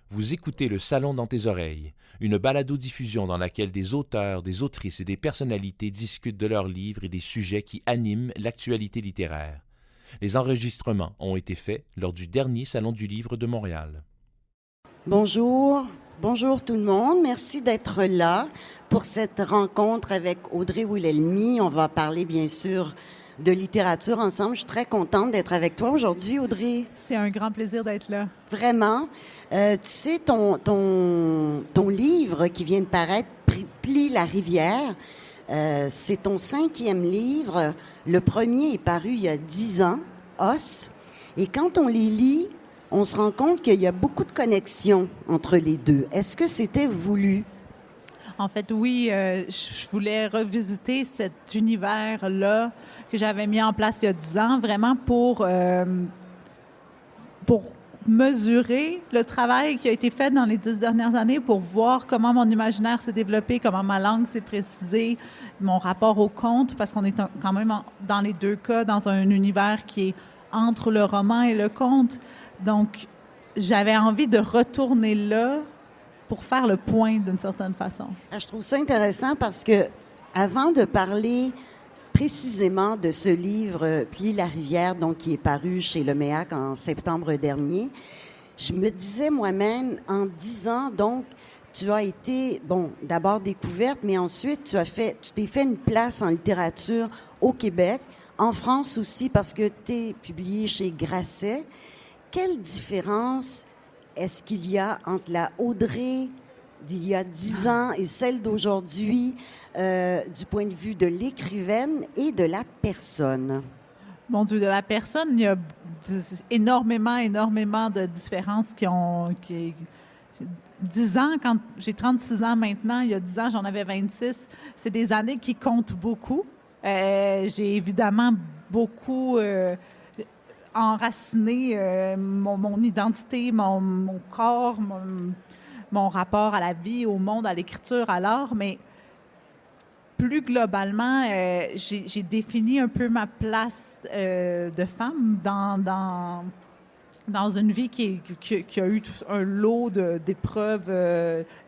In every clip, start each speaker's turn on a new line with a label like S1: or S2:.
S1: Vous écoutez Le Salon dans tes oreilles, une balado-diffusion dans laquelle des auteurs, des autrices et des personnalités discutent de leurs livres et des sujets qui animent l'actualité littéraire. Les enregistrements ont été faits lors du dernier Salon du Livre de Montréal.
S2: Bonjour, bonjour tout le monde. Merci d'être là pour cette rencontre avec Audrey Wilhelmy. On va parler bien sûr de littérature ensemble. Je suis très contente d'être avec toi aujourd'hui, Audrey.
S3: C'est un grand plaisir d'être là.
S2: Vraiment. Tu sais, ton livre qui vient de paraître, Plie la rivière, c'est ton 5e livre. Le premier est paru il y a 10 ans, Os. Et quand on les lit, on se rend compte qu'il y a beaucoup de connexions entre les deux. Est-ce que c'était voulu?
S3: En fait, oui, je voulais revisiter cet univers-là que j'avais mis en place il y a 10 ans, vraiment pour mesurer le travail qui a été fait dans les 10 dernières années, pour voir comment mon imaginaire s'est développé, comment ma langue s'est précisée, mon rapport au conte, parce qu'on est quand même, dans les deux cas, dans un univers qui est entre le roman et le conte. Donc, j'avais envie de retourner là pour faire le point d'une certaine façon.
S2: Je trouve ça intéressant parce que avant de parler précisément de ce livre Plie la rivière, donc qui est paru chez Le Méac en septembre dernier, je me disais moi-même, en 10 ans, donc, tu as été, d'abord découverte, mais ensuite tu t'es fait une place en littérature au Québec, en France aussi, parce que tu es publié chez Grasset. Quelle différence est-ce qu'il y a entre la Audrey d'il y a 10 ans et celle d'aujourd'hui, du point de vue de l'écrivaine et de la personne?
S3: Mon Dieu, de la personne, il y a énormément de différences qui 10 ans, quand j'ai 36 ans maintenant, il y a 10 ans, j'en avais 26. C'est des années qui comptent beaucoup. J'ai évidemment beaucoup enraciné mon identité, mon corps, mon rapport à la vie, au monde, à l'écriture, à l'art, mais plus globalement, j'ai défini un peu ma place de femme dans une vie qui a eu un lot d'épreuves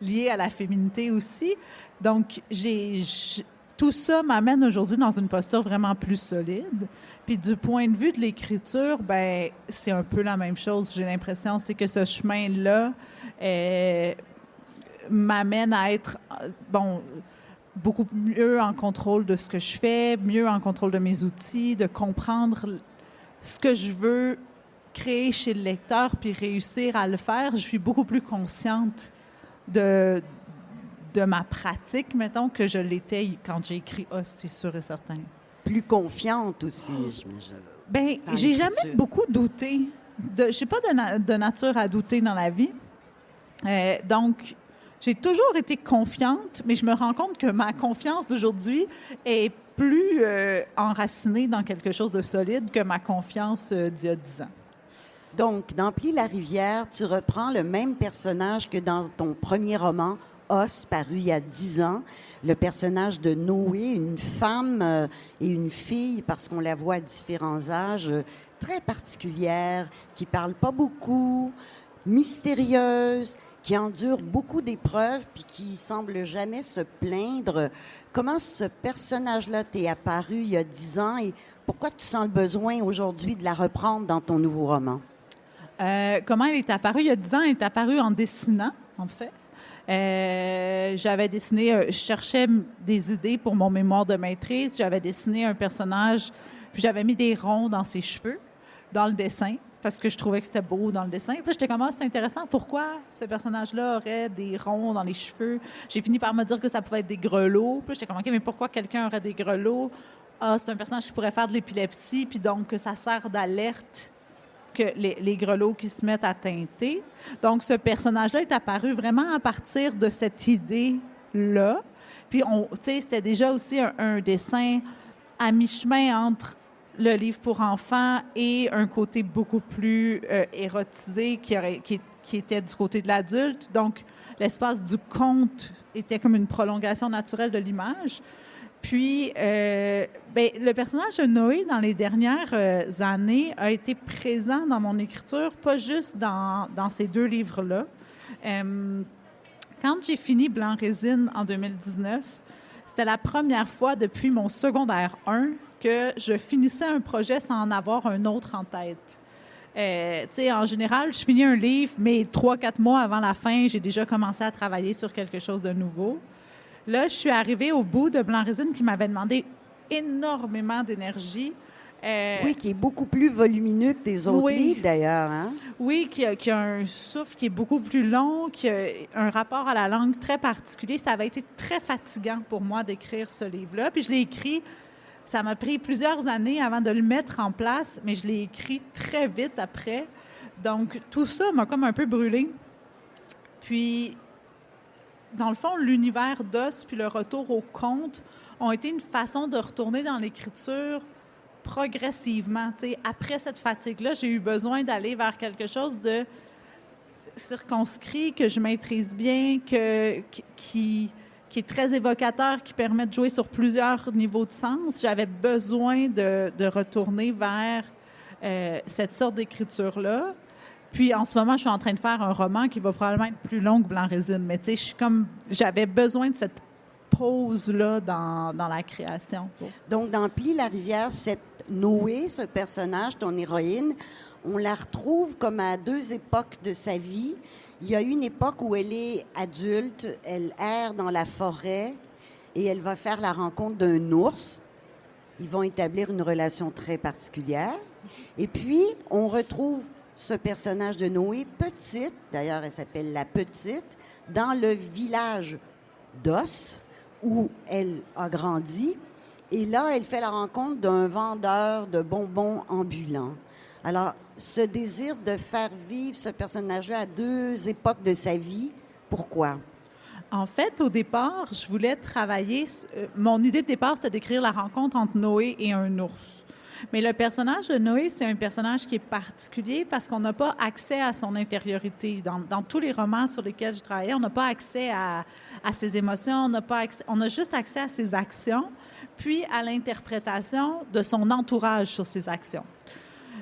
S3: liées à la féminité aussi. Donc, tout ça m'amène aujourd'hui dans une posture vraiment plus solide. Puis du point de vue de l'écriture, c'est un peu la même chose. J'ai l'impression, c'est que ce chemin-là m'amène à être, beaucoup mieux en contrôle de ce que je fais, mieux en contrôle de mes outils, de comprendre ce que je veux créer chez le lecteur puis réussir à le faire. Je suis beaucoup plus consciente de ma pratique, mettons, que je l'étais quand j'ai écrit « Ah, c'est sûr et certain ».
S2: Plus confiante aussi, j'imagine.
S3: J'ai jamais beaucoup douté. Je n'ai pas de nature à douter dans la vie. Donc, j'ai toujours été confiante, mais je me rends compte que ma confiance d'aujourd'hui est plus enracinée dans quelque chose de solide que ma confiance d'il y a 10 ans.
S2: Donc, dans Plie la rivière, tu reprends le même personnage que dans ton premier roman, Os, paru il y a 10 ans, le personnage de Noé, une femme et une fille, parce qu'on la voit à différents âges, très particulière, qui parle pas beaucoup, mystérieuse, qui endure beaucoup d'épreuves puis qui semble jamais se plaindre. Comment ce personnage-là t'est apparu il y a 10 ans et pourquoi tu sens le besoin aujourd'hui de la reprendre dans ton nouveau roman?
S3: Comment elle est apparue? Il y a 10 ans, elle est apparue en dessinant, en fait. J'avais dessiné, je cherchais des idées pour mon mémoire de maîtrise. J'avais dessiné un personnage, puis j'avais mis des ronds dans ses cheveux, dans le dessin, parce que je trouvais que c'était beau dans le dessin. Puis j'étais comme, c'est intéressant, pourquoi ce personnage-là aurait des ronds dans les cheveux? J'ai fini par me dire que ça pouvait être des grelots. Puis j'étais comme, OK, mais pourquoi quelqu'un aurait des grelots? C'est un personnage qui pourrait faire de l'épilepsie, puis donc que ça sert d'alerte que les grelots qui se mettent à teinter. Donc, ce personnage-là est apparu vraiment à partir de cette idée-là. Puis, c'était déjà aussi un dessin à mi-chemin entre le livre pour enfants et un côté beaucoup plus érotisé qui était du côté de l'adulte. Donc, l'espace du conte était comme une prolongation naturelle de l'image. Puis, le personnage de Noé, dans les dernières années, a été présent dans mon écriture, pas juste dans ces deux livres-là, Quand j'ai fini Blanc Résine en 2019, c'était la première fois depuis mon secondaire 1 que je finissais un projet sans en avoir un autre en tête. En général, je finis un livre, mais 3-4 mois avant la fin, j'ai déjà commencé à travailler sur quelque chose de nouveau. Là, je suis arrivée au bout de Blanc Résine qui m'avait demandé énormément d'énergie.
S2: Oui, qui est beaucoup plus volumineux que tes autres livres, d'ailleurs. Hein?
S3: Oui, qui a un souffle qui est beaucoup plus long, qui a un rapport à la langue très particulier. Ça avait été très fatigant pour moi d'écrire ce livre-là. Puis je l'ai écrit, ça m'a pris plusieurs années avant de le mettre en place, mais je l'ai écrit très vite après. Donc, tout ça m'a comme un peu brûlé. Puis, dans le fond, l'univers d'Os puis le retour au conte ont été une façon de retourner dans l'écriture progressivement. T'sais, après cette fatigue-là, j'ai eu besoin d'aller vers quelque chose de circonscrit, que je maîtrise bien, qui est très évocateur, qui permet de jouer sur plusieurs niveaux de sens. J'avais besoin de retourner vers cette sorte d'écriture-là. Puis, en ce moment, je suis en train de faire un roman qui va probablement être plus long que Blanc Résine. Mais tu sais, j'avais besoin de cette pause-là dans la création.
S2: Donc, dans Plie la rivière, cette Noé, ce personnage, ton héroïne, on la retrouve comme à deux époques de sa vie. Il y a une époque où elle est adulte, elle erre dans la forêt et elle va faire la rencontre d'un ours. Ils vont établir une relation très particulière. Et puis, on retrouve ce personnage de Noé, petite, d'ailleurs elle s'appelle la Petite, dans le village d'Os, où elle a grandi. Et là, elle fait la rencontre d'un vendeur de bonbons ambulants. Alors, ce désir de faire vivre ce personnage-là à deux époques de sa vie, pourquoi?
S3: En fait, au départ, je voulais travailler... mon idée de départ, c'était d'écrire la rencontre entre Noé et un ours. Mais le personnage de Noé, c'est un personnage qui est particulier parce qu'on n'a pas accès à son intériorité. Dans tous les romans sur lesquels je travaillais, on n'a pas accès à ses émotions, on a juste accès à ses actions, puis à l'interprétation de son entourage sur ses actions.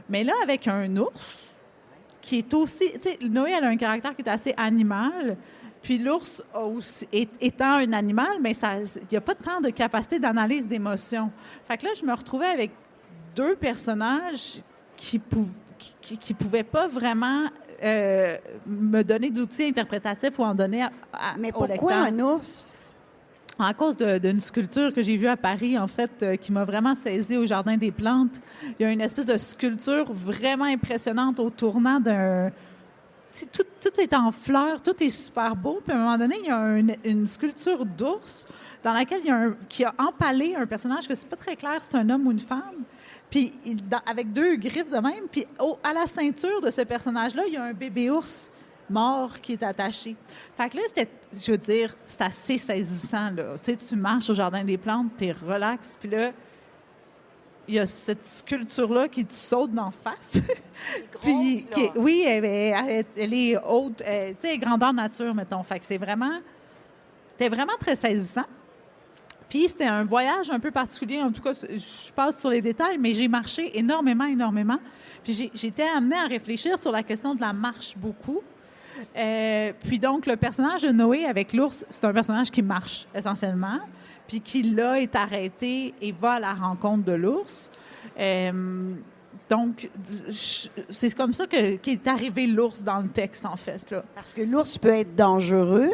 S3: Mais là, avec un ours, qui est aussi... Tu sais, Noé, elle a un caractère qui est assez animal, puis l'ours, étant un animal, mais il n'y a pas tant de capacité d'analyse d'émotions. Fait que là, je me retrouvais avec deux personnages qui pouvaient pas vraiment me donner d'outils interprétatifs ou en donner
S2: Mais
S3: au lecteur.
S2: pourquoi un ours?
S3: À cause d'une sculpture que j'ai vue à Paris, en fait, qui m'a vraiment saisie au Jardin des Plantes. Il y a une espèce de sculpture vraiment impressionnante au tournant d'un... Tout est en fleurs, tout est super beau. Puis à un moment donné, il y a une sculpture d'ours dans laquelle qui a empalé un personnage que c'est pas très clair si c'est un homme ou une femme. Puis avec deux griffes de même. Puis à la ceinture de ce personnage-là, il y a un bébé ours mort qui est attaché. Fait que là, c'est assez saisissant, là. Tu sais, tu marches au Jardin des Plantes, t'es relax, puis là, il y a cette sculpture-là qui te saute d'en face.
S2: Puis,
S3: oui, elle est haute, tu sais, grandeur nature, mettons. Fait que c'était vraiment très saisissant. Puis c'était un voyage un peu particulier. En tout cas, je passe sur les détails, mais j'ai marché énormément. Puis j'ai été amenée à réfléchir sur la question de la marche beaucoup. Puis donc, le personnage de Noé avec l'ours, c'est un personnage qui marche essentiellement, puis qui, là, est arrêté et va à la rencontre de l'ours. Donc, c'est comme ça qu'est arrivé l'ours dans le texte, en fait, là.
S2: Parce que l'ours peut être dangereux,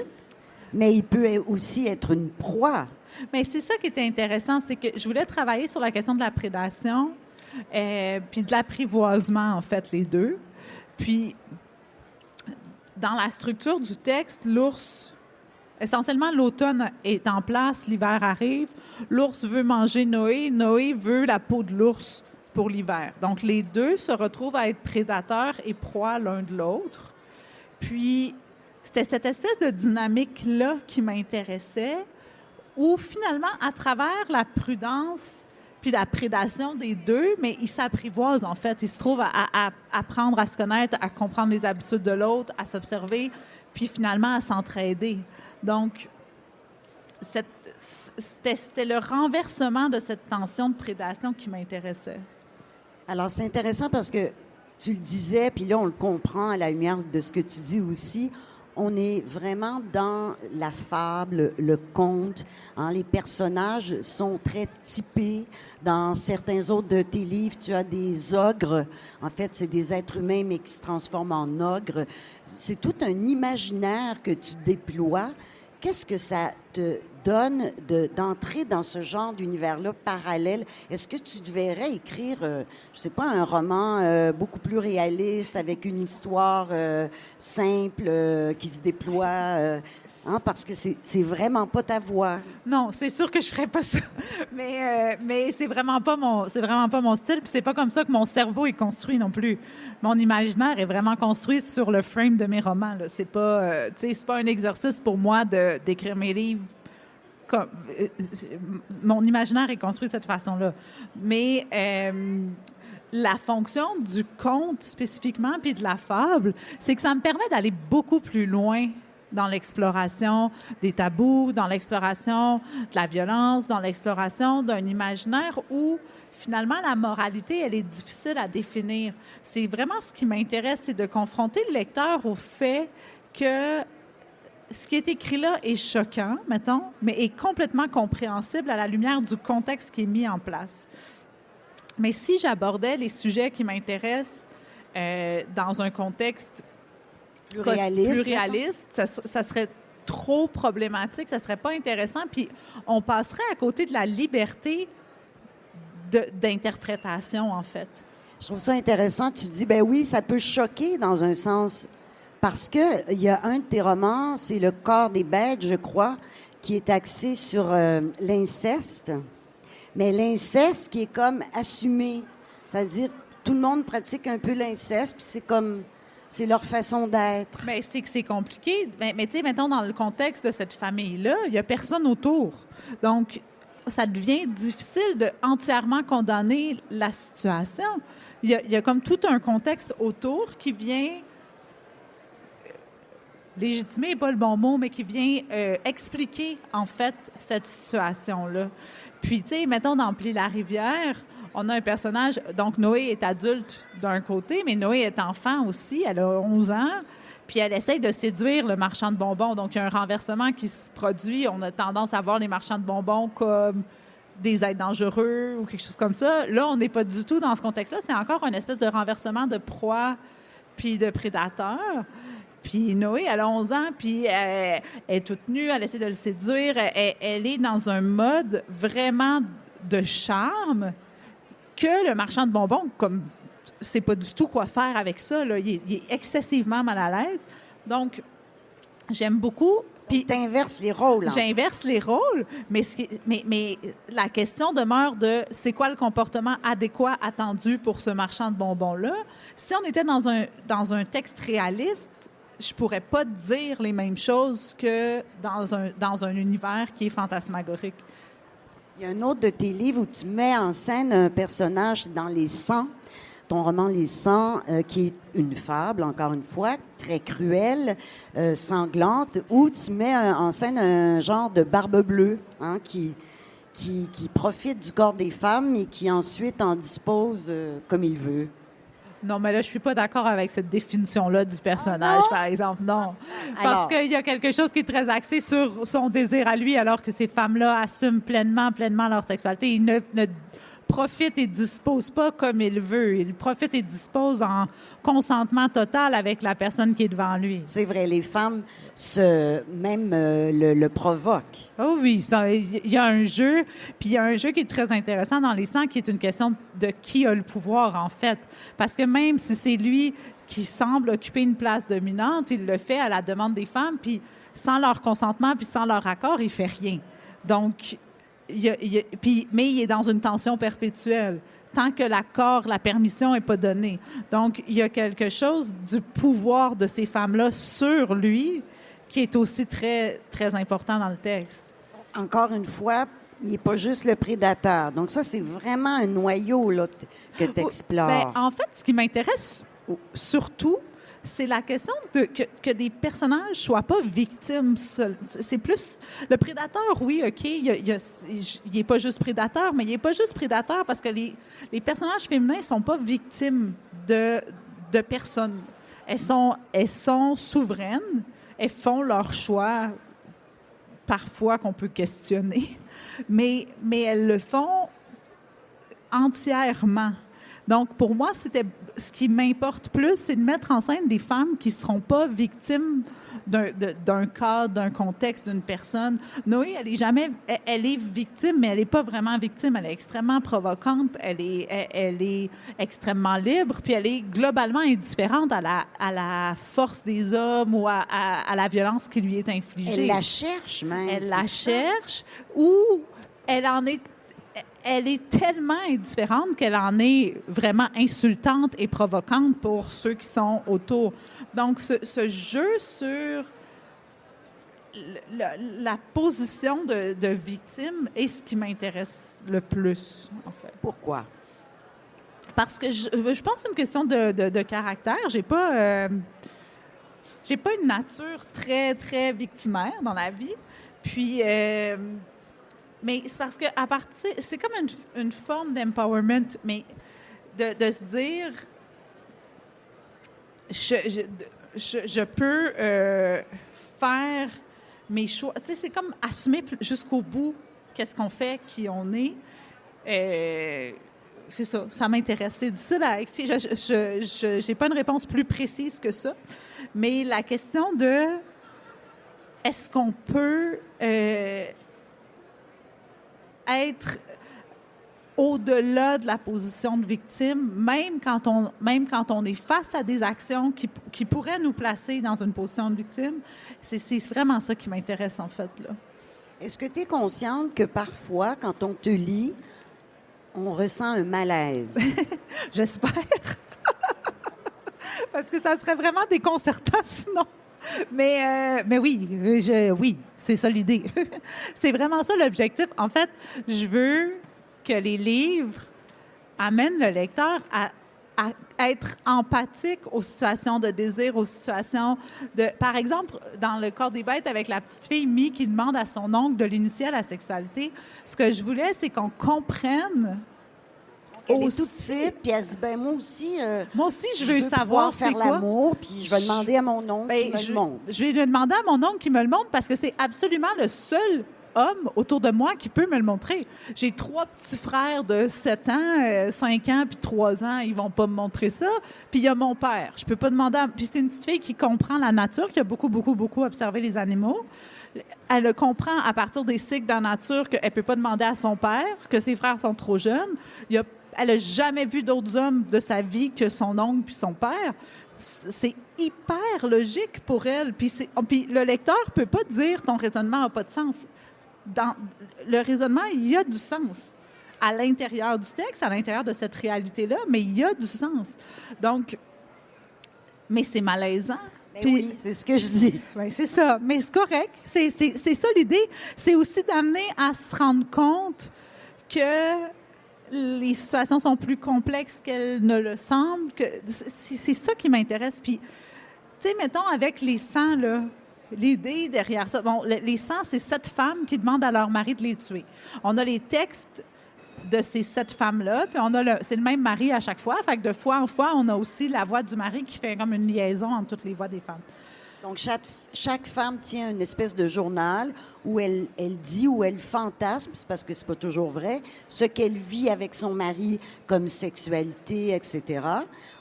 S2: mais il peut aussi être une proie.
S3: Mais c'est ça qui était intéressant, c'est que je voulais travailler sur la question de la prédation, puis de l'apprivoisement, en fait, les deux. Puis, dans la structure du texte, l'ours, essentiellement, l'automne est en place, l'hiver arrive. L'ours veut manger Noé. Noé veut la peau de l'ours pour l'hiver. Donc, les deux se retrouvent à être prédateurs et proies l'un de l'autre. Puis, c'était cette espèce de dynamique-là qui m'intéressait, où finalement, à travers la prudence puis la prédation des deux, mais ils s'apprivoisent, en fait. Ils se trouvent à apprendre à se connaître, à comprendre les habitudes de l'autre, à s'observer, puis finalement à s'entraider. Donc, c'était le renversement de cette tension de prédation qui m'intéressait.
S2: Alors, c'est intéressant parce que tu le disais, puis là, on le comprend à la lumière de ce que tu dis aussi. on est vraiment dans la fable, le conte. Hein. Les personnages sont très typés. Dans certains autres de tes livres, tu as des ogres. En fait, c'est des êtres humains, mais qui se transforment en ogres. C'est tout un imaginaire que tu déploies. Qu'est-ce que ça te donne d'entrer dans ce genre d'univers-là parallèle? Est-ce que tu devrais écrire, je sais pas, un roman beaucoup plus réaliste, avec une histoire simple qui se déploie? Hein, parce que c'est vraiment pas ta voix.
S3: Non, c'est sûr que je ferais pas ça. Mais c'est vraiment pas mon style. Puis c'est pas comme ça que mon cerveau est construit non plus. Mon imaginaire est vraiment construit sur le frame de mes romans. Là. C'est pas, c'est pas un exercice pour moi d'écrire mes livres. Mon imaginaire est construit de cette façon-là. Mais la fonction du conte spécifiquement, puis de la fable, c'est que ça me permet d'aller beaucoup plus loin dans l'exploration des tabous, dans l'exploration de la violence, dans l'exploration d'un imaginaire où, finalement, la moralité, elle est difficile à définir. C'est vraiment ce qui m'intéresse, c'est de confronter le lecteur au fait que ce qui est écrit là est choquant, mettons, mais est complètement compréhensible à la lumière du contexte qui est mis en place. Mais si j'abordais les sujets qui m'intéressent dans un contexte plus réaliste, ça serait trop problématique, ça serait pas intéressant, puis on passerait à côté de la liberté d'interprétation, en fait.
S2: Je trouve ça intéressant. Tu dis, ben oui, ça peut choquer dans un sens, parce que il y a un de tes romans, c'est Le corps des bêtes, je crois, qui est axé sur l'inceste, mais l'inceste qui est comme assumé, c'est-à-dire tout le monde pratique un peu l'inceste, puis c'est leur façon d'être.
S3: Bien, c'est que c'est compliqué. Mais tu sais, mettons, dans le contexte de cette famille-là, il n'y a personne autour. Donc, ça devient difficile de entièrement condamner la situation. Il y a comme tout un contexte autour qui vient légitimer n'est pas le bon mot, mais qui vient expliquer, en fait, cette situation-là. Puis, tu sais, mettons, dans Pli la rivière, on a un personnage, donc Noé est adulte d'un côté, mais Noé est enfant aussi, elle a 11 ans, puis elle essaye de séduire le marchand de bonbons. Donc, il y a un renversement qui se produit. On a tendance à voir les marchands de bonbons comme des êtres dangereux ou quelque chose comme ça. Là, on n'est pas du tout dans ce contexte-là. C'est encore une espèce de renversement de proie puis de prédateur. Puis Noé, elle a 11 ans, puis elle est toute nue, elle essaie de le séduire. Elle est dans un mode vraiment de charme que le marchand de bonbons, comme sait pas du tout quoi faire avec ça, là. Il est excessivement mal à l'aise. Donc, j'aime beaucoup.
S2: Puis t'inverses les rôles.
S3: J'inverse les rôles, mais la question demeure de c'est quoi le comportement adéquat attendu pour ce marchand de bonbons-là. Si on était dans un texte réaliste, je pourrais pas dire les mêmes choses que dans un univers qui est fantasmagorique.
S2: Il y a un autre de tes livres où tu mets en scène un personnage dans Les 100, ton roman Les 100, qui est une fable, encore une fois, très cruelle, sanglante, où tu mets en scène un genre de barbe bleue, hein, qui profite du corps des femmes et qui ensuite en dispose comme il veut.
S3: Non, mais là, je suis pas d'accord avec cette définition-là du personnage, par exemple. Non. Parce qu'il y a quelque chose qui est très axé sur son désir à lui, alors que ces femmes-là assument pleinement leur sexualité. Ils ne profitent et disposent pas comme il veut. Ils profitent et disposent en consentement total avec la personne qui est devant lui.
S2: C'est vrai, les femmes le provoquent.
S3: Oh oui, il y a un jeu, puis il y a un jeu qui est très intéressant dans Les 100, qui est une question de qui a le pouvoir, en fait. Parce que même si c'est lui qui semble occuper une place dominante, il le fait à la demande des femmes, puis sans leur consentement, puis sans leur accord, il fait rien. Donc, mais il est dans une tension perpétuelle tant que l'accord, la permission n'est pas donnée. Donc, il y a quelque chose du pouvoir de ces femmes-là sur lui qui est aussi très, très important dans le texte.
S2: Encore une fois, il n'est pas juste le prédateur. Donc ça, c'est vraiment un noyau là, que tu explores.
S3: En fait, ce qui m'intéresse surtout, c'est la question que des personnages ne soient pas victimes seuls. C'est plus... Le prédateur, oui, OK, il n'est pas juste prédateur, mais il n'est pas juste prédateur parce que les personnages féminins ne sont pas victimes de personnes. Elles sont souveraines, elles font leur choix, parfois qu'on peut questionner, mais elles le font entièrement. Donc, pour moi, ce qui m'importe plus, c'est de mettre en scène des femmes qui ne seront pas victimes d'un cadre, d'un contexte, d'une personne. Noé, elle est victime, mais elle n'est pas vraiment victime. Elle est extrêmement provocante, elle est extrêmement libre, puis elle est globalement indifférente à la force des hommes ou à la violence qui lui est infligée.
S2: Elle la cherche même.
S3: Elle la cherche, ou elle est tellement indifférente qu'elle en est vraiment insultante et provocante pour ceux qui sont autour. Donc, ce jeu sur la position de victime est ce qui m'intéresse le plus, en fait.
S2: Pourquoi?
S3: Parce que je pense que c'est une question de caractère. J'ai pas une nature très, très victimaire dans la vie. Puis... mais c'est parce que c'est comme une forme d'empowerment, mais de se dire, je peux faire mes choix. Tu sais, c'est comme assumer jusqu'au bout qu'est-ce qu'on fait, qui on est. C'est ça, ça m'intéresse. C'est difficile à expliquer. Je n'ai pas une réponse plus précise que ça, mais la question de est-ce qu'on peut être au-delà de la position de victime, même quand on est face à des actions qui pourraient nous placer dans une position de victime, c'est vraiment ça qui m'intéresse, en fait, là.
S2: Est-ce que tu es consciente que parfois, quand on te lit, on ressent un malaise?
S3: J'espère. Parce que ça serait vraiment déconcertant sinon. Mais oui, oui, c'est ça l'idée. C'est vraiment ça l'objectif. En fait, je veux que les livres amènent le lecteur à être empathique aux situations de désir, aux situations de... Par exemple, dans Le Corps des bêtes, avec la petite fille Mie qui demande à son oncle de l'initier à la sexualité, ce que je voulais, c'est qu'on comprenne...
S2: Elle est toute petite, puis elle se dit, ben moi aussi,
S3: je veux savoir
S2: faire l'amour, puis je vais demander à mon oncle qui me le montre.
S3: Je vais lui demander à mon oncle qui me le montre parce que c'est absolument le seul homme autour de moi qui peut me le montrer. J'ai 3 petits frères de 7 ans, 5 ans, puis 3 ans, ils vont pas me montrer ça. Puis il y a mon père. Je peux pas demander Puis c'est une petite fille qui comprend la nature, qui a beaucoup, beaucoup, beaucoup observé les animaux. Elle le comprend à partir des cycles de la nature qu'elle peut pas demander à son père, que ses frères sont trop jeunes. Elle n'a jamais vu d'autres hommes de sa vie que son oncle puis son père. C'est hyper logique pour elle. Puis le lecteur ne peut pas dire « ton raisonnement n'a pas de sens ». Dans le raisonnement, il y a du sens à l'intérieur du texte, à l'intérieur de cette réalité-là, mais il y a du sens. Donc, mais c'est malaisant.
S2: Puis, oui, c'est ce que je dis.
S3: Ben, c'est ça, mais c'est correct. C'est ça l'idée. C'est aussi d'amener à se rendre compte que les situations sont plus complexes qu'elles ne le semblent. C'est ça qui m'intéresse. Puis, tu sais, mettons, avec les 100, là, l'idée derrière ça... Bon, les 100, c'est 7 femmes qui demandent à leur mari de les tuer. On a les textes de ces 7 femmes-là, puis c'est le même mari à chaque fois. Fait que de fois en fois, on a aussi la voix du mari qui fait comme une liaison entre toutes les voix des femmes.
S2: Donc, chaque femme tient une espèce de journal où elle dit, où elle fantasme, parce que c'est pas toujours vrai, ce qu'elle vit avec son mari comme sexualité, etc.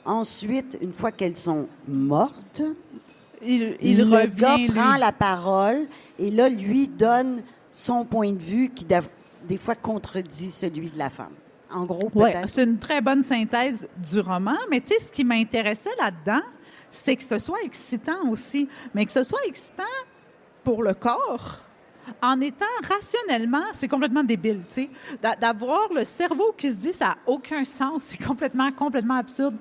S2: Ensuite, une fois qu'elles sont mortes, le gars prend la parole et là, lui donne son point de vue qui, des fois, contredit celui de la femme. En gros, peut-être.
S3: Oui, c'est une très bonne synthèse du roman, mais tu sais, ce qui m'intéressait là-dedans, c'est que ce soit excitant aussi, mais que ce soit excitant pour le corps, en étant rationnellement, c'est complètement débile, tu sais, d'avoir le cerveau qui se dit ça n'a aucun sens, c'est complètement absurde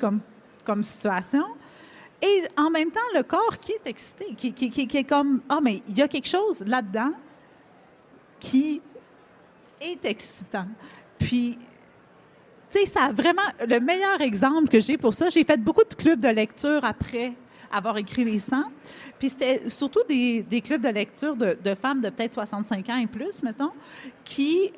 S3: comme situation, et en même temps, le corps qui est excité, qui est comme, mais il y a quelque chose là-dedans qui est excitant. Puis, tu sais, ça a vraiment... Le meilleur exemple que j'ai pour ça, j'ai fait beaucoup de clubs de lecture après avoir écrit Les 100. Puis c'était surtout des clubs de lecture de femmes de peut-être 65 ans et plus, mettons, qui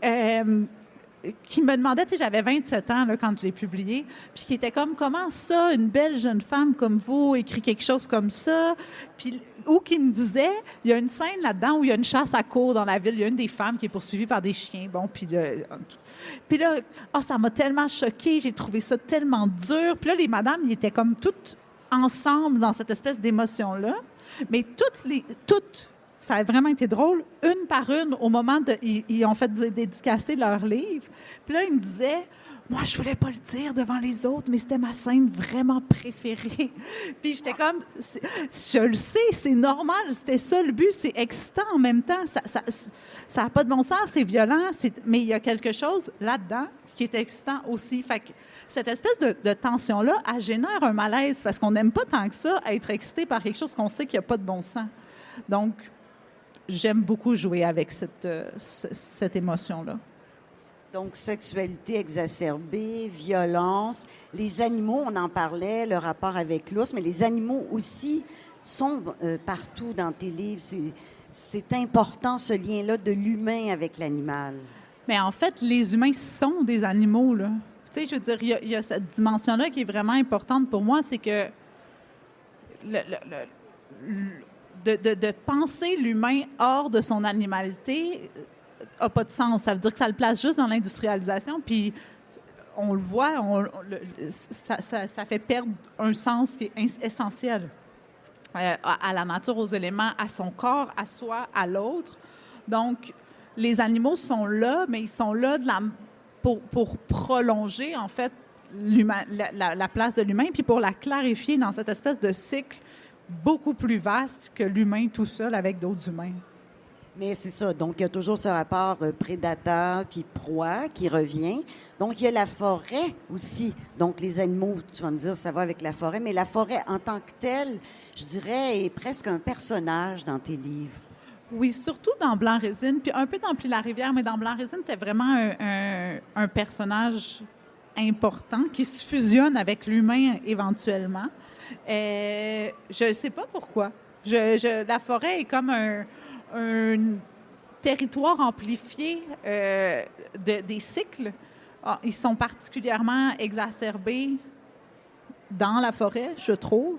S3: qui me demandait, tu sais, j'avais 27 ans là, quand je l'ai publié, puis qui était comme, comment ça, une belle jeune femme comme vous écrit quelque chose comme ça? Puis, ou qui me disait, il y a une scène là-dedans où il y a une chasse à courre dans la ville, il y a une des femmes qui est poursuivie par des chiens. Bon, puis là, ça m'a tellement choquée, j'ai trouvé ça tellement dur. Puis là, les madames, ils étaient comme toutes ensemble dans cette espèce d'émotion-là, mais toutes, ça a vraiment été drôle, une par une, au moment ils ont fait dédicacer leur livre. Puis là, ils me disaient, moi, je voulais pas le dire devant les autres, mais c'était ma scène vraiment préférée. Puis j'étais comme, je le sais, c'est normal, c'était ça le but, c'est excitant en même temps. Ça a pas de bon sens, c'est violent, mais il y a quelque chose là-dedans qui est excitant aussi. Fait que cette espèce de tension-là, elle génère un malaise parce qu'on n'aime pas tant que ça être excité par quelque chose qu'on sait qu'il n'y a pas de bon sens. Donc, j'aime beaucoup jouer avec cette émotion-là.
S2: Donc, sexualité exacerbée, violence. Les animaux, on en parlait, le rapport avec l'ours, mais les animaux aussi sont partout dans tes livres. C'est important, ce lien-là de l'humain avec l'animal.
S3: Mais en fait, les humains sont des animaux, là. Tu sais, je veux dire, il y a cette dimension-là qui est vraiment importante pour moi, c'est que de penser l'humain hors de son animalité n'a pas de sens. Ça veut dire que ça le place juste dans l'industrialisation, puis on le voit, ça fait perdre un sens qui est essentiel à la nature, aux éléments, à son corps, à soi, à l'autre. Donc, les animaux sont là, mais ils sont là pour prolonger, en fait, la place de l'humain, puis pour la clarifier dans cette espèce de cycle beaucoup plus vaste que l'humain tout seul avec d'autres humains.
S2: Mais c'est ça. Donc, il y a toujours ce rapport prédateur puis proie qui revient. Donc, il y a la forêt aussi. Donc, les animaux, tu vas me dire, ça va avec la forêt, mais la forêt en tant que telle, je dirais, est presque un personnage dans tes livres.
S3: Oui, surtout dans Blanc-Résine, puis un peu dans Plis-la-Rivière, mais dans Blanc-Résine, c'était vraiment un personnage important qui se fusionne avec l'humain éventuellement. Je ne sais pas pourquoi. La forêt est comme un territoire amplifié des cycles. Ils sont particulièrement exacerbés dans la forêt, je trouve.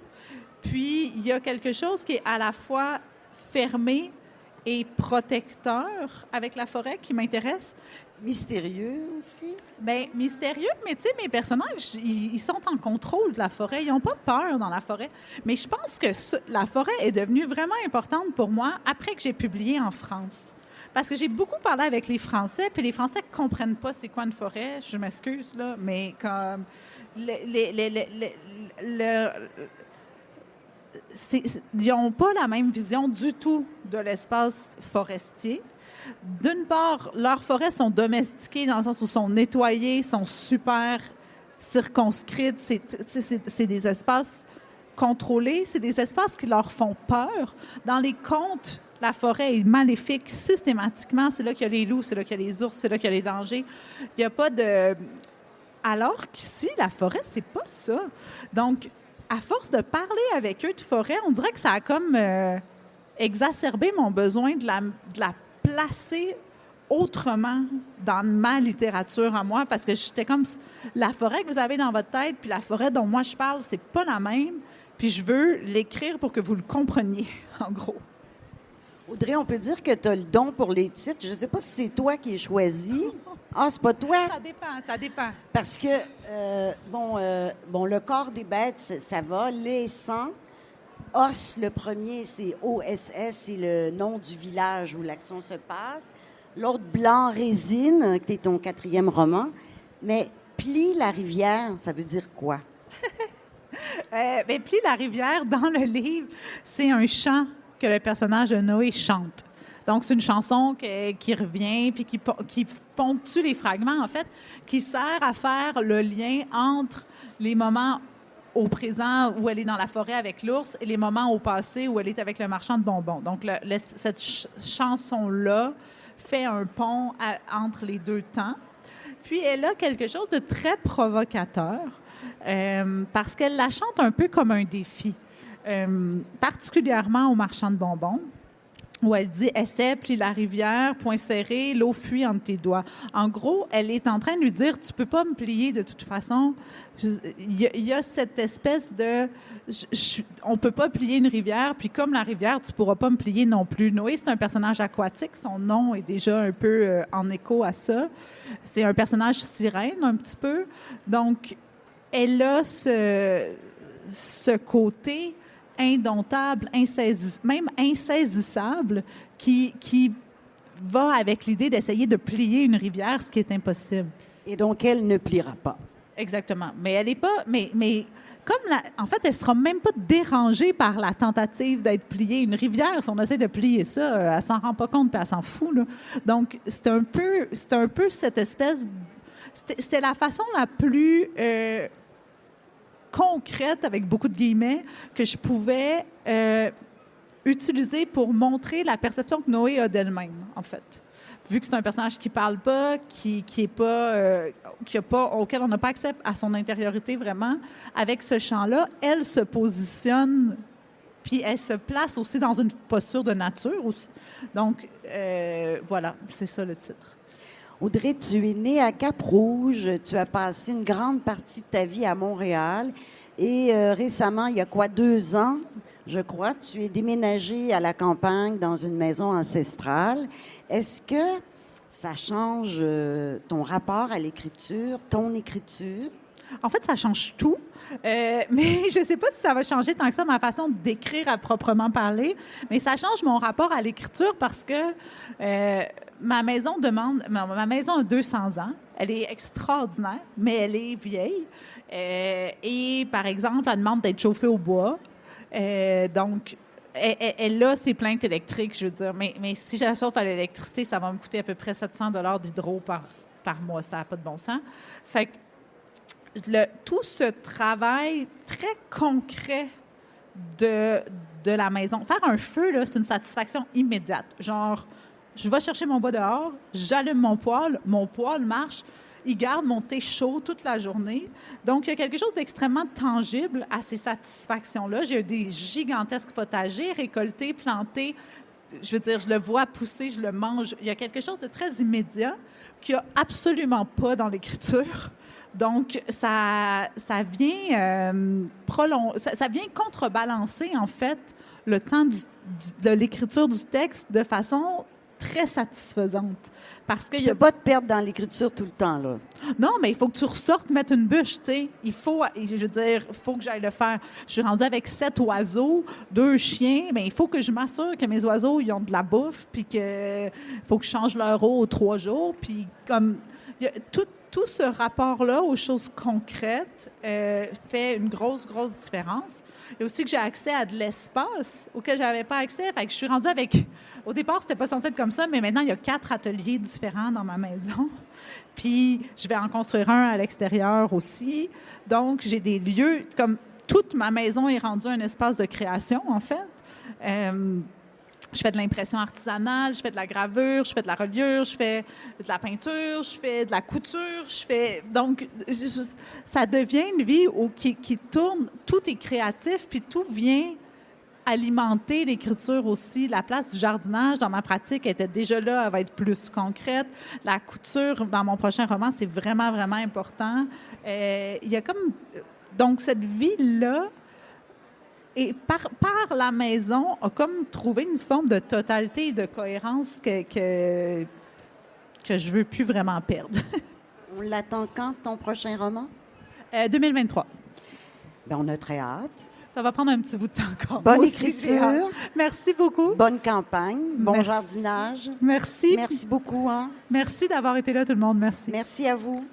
S3: Puis, il y a quelque chose qui est à la fois fermé et protecteur avec la forêt qui m'intéresse.
S2: Mystérieux aussi?
S3: Bien, mystérieux, mais tu sais, mes personnages, ils sont en contrôle de la forêt. Ils n'ont pas peur dans la forêt. Mais je pense que la forêt est devenue vraiment importante pour moi après que j'ai publié en France. Parce que j'ai beaucoup parlé avec les Français, puis les Français ne comprennent pas c'est quoi une forêt. Je m'excuse, là, mais comme... ils n'ont pas la même vision du tout de l'espace forestier. D'une part, leurs forêts sont domestiquées dans le sens où sont nettoyées, sont super circonscrites. C'est des espaces contrôlés, c'est des espaces qui leur font peur. Dans les contes, la forêt est maléfique systématiquement. C'est là qu'il y a les loups, c'est là qu'il y a les ours, c'est là qu'il y a les dangers. Il n'y a pas de... Alors qu'ici, la forêt, c'est pas ça. Donc, à force de parler avec eux de forêt, on dirait que ça a comme exacerbé mon besoin de la placer autrement dans ma littérature à moi, parce que j'étais comme, la forêt que vous avez dans votre tête puis la forêt dont moi je parle, c'est pas la même, puis je veux l'écrire pour que vous le compreniez, en gros.
S2: Audrey, on peut dire que tu as le don pour les titres. Je ne sais pas si c'est toi qui es choisi. Ah, c'est pas toi?
S3: Ça dépend.
S2: Parce que, le corps des bêtes, ça va. Les sangs. Os, le premier, c'est OSS, c'est le nom du village où l'action se passe. L'autre, Blanc-Résine, qui est ton 4e roman. Mais Plis-la-Rivière, ça veut dire quoi?
S3: Plis-la-Rivière, dans le livre, c'est un chant que le personnage de Noé chante. Donc, c'est une chanson qui revient puis qui ponctue les fragments, en fait, qui sert à faire le lien entre les moments au présent où elle est dans la forêt avec l'ours et les moments au passé où elle est avec le marchand de bonbons. Donc, cette chanson-là fait un pont entre les deux temps. Puis, elle a quelque chose de très provocateur parce qu'elle la chante un peu comme un défi, particulièrement au marchand de bonbons. où elle dit « Essaie, plie la rivière, point serré, l'eau fuit entre tes doigts ». En gros, elle est en train de lui dire « Tu peux pas me plier de toute façon. » Il y a cette espèce de on peut pas plier une rivière, puis comme la rivière, tu pourras pas me plier non plus. Noé, c'est un personnage aquatique. Son nom est déjà un peu en écho à ça. C'est un personnage sirène, un petit peu. Donc, elle a ce côté indomptable, même insaisissable, qui va avec l'idée d'essayer de plier une rivière, ce qui est impossible.
S2: Et donc, elle ne pliera pas.
S3: Exactement. Mais elle n'est pas... Mais comme en fait, elle ne sera même pas dérangée par la tentative d'être pliée. Une rivière, si on essaie de plier ça, elle ne s'en rend pas compte puis elle s'en fout, là. Donc, c'est un peu cette espèce... C'était la façon la plus... concrète, avec beaucoup de guillemets, que je pouvais utiliser pour montrer la perception que Noé a d'elle-même, en fait. Vu que c'est un personnage qui parle pas, auquel on n'a pas accès à son intériorité vraiment, avec ce chant-là, elle se positionne, puis elle se place aussi dans une posture de nature aussi. Donc, voilà, c'est ça le titre.
S2: Audrey, tu es née à Cap-Rouge. Tu as passé une grande partie de ta vie à Montréal. Et récemment, il y a 2 ans, je crois, tu es déménagée à la campagne dans une maison ancestrale. Est-ce que ça change ton rapport à l'écriture, ton écriture?
S3: En fait, ça change tout, mais je ne sais pas si ça va changer tant que ça ma façon d'écrire à proprement parler, mais ça change mon rapport à l'écriture parce que ma maison a 200 ans, elle est extraordinaire, mais elle est vieille, et par exemple, elle demande d'être chauffée au bois, donc elle a ses plaintes électriques, je veux dire, mais si je la chauffe à l'électricité, ça va me coûter à peu près 700 $ d'hydro par mois, ça n'a pas de bon sens. Fait que tout ce travail très concret de la maison. Faire un feu, là, c'est une satisfaction immédiate. Genre, je vais chercher mon bois dehors, j'allume mon poêle marche, il garde mon thé chaud toute la journée. Donc, il y a quelque chose d'extrêmement tangible à ces satisfactions-là. J'ai des gigantesques potagers récoltés, plantés. Je veux dire, je le vois pousser, je le mange. Il y a quelque chose de très immédiat qu'il n'y a absolument pas dans l'écriture. Donc, ça vient ça vient contrebalancer, en fait, le temps de l'écriture du texte de façon très satisfaisante. Parce que
S2: tu ne peux pas te perdre dans l'écriture tout le temps, là.
S3: Non, mais il faut que tu ressortes mettre une bûche, tu sais. Il faut que j'aille le faire. Je suis rendue avec 7 oiseaux, 2 chiens. Bien, il faut que je m'assure que mes oiseaux, ils ont de la bouffe, puis que faut que je change leur eau aux 3 jours. Puis comme... Tout ce rapport-là aux choses concrètes fait une grosse différence. Et aussi que j'ai accès à de l'espace auquel je n'avais pas accès. Fait que je suis rendue avec... Au départ, c'était pas censé être comme ça, mais maintenant, il y a 4 ateliers différents dans ma maison. Puis, je vais en construire un à l'extérieur aussi. Donc, j'ai des lieux... Comme toute ma maison est rendue un espace de création, en fait. Je fais de l'impression artisanale, je fais de la gravure, je fais de la reliure, je fais de la peinture, je fais de la couture, donc, ça devient une vie qui tourne, tout est créatif, puis tout vient alimenter l'écriture aussi. La place du jardinage dans ma pratique était déjà là, elle va être plus concrète. La couture, dans mon prochain roman, c'est vraiment, vraiment important. Il y a comme... Donc, cette vie-là, et par la maison, a comme trouvé une forme de totalité et de cohérence que je veux plus vraiment perdre.
S2: On l'attend quand, ton prochain roman?
S3: 2023.
S2: Bien, on a très hâte.
S3: Ça va prendre un petit bout de temps encore.
S2: Bonne écriture.
S3: Merci beaucoup.
S2: Bonne campagne. Bon jardinage.
S3: Merci.
S2: Merci beaucoup. Hein?
S3: Merci d'avoir été là, tout le monde. Merci.
S2: Merci à vous.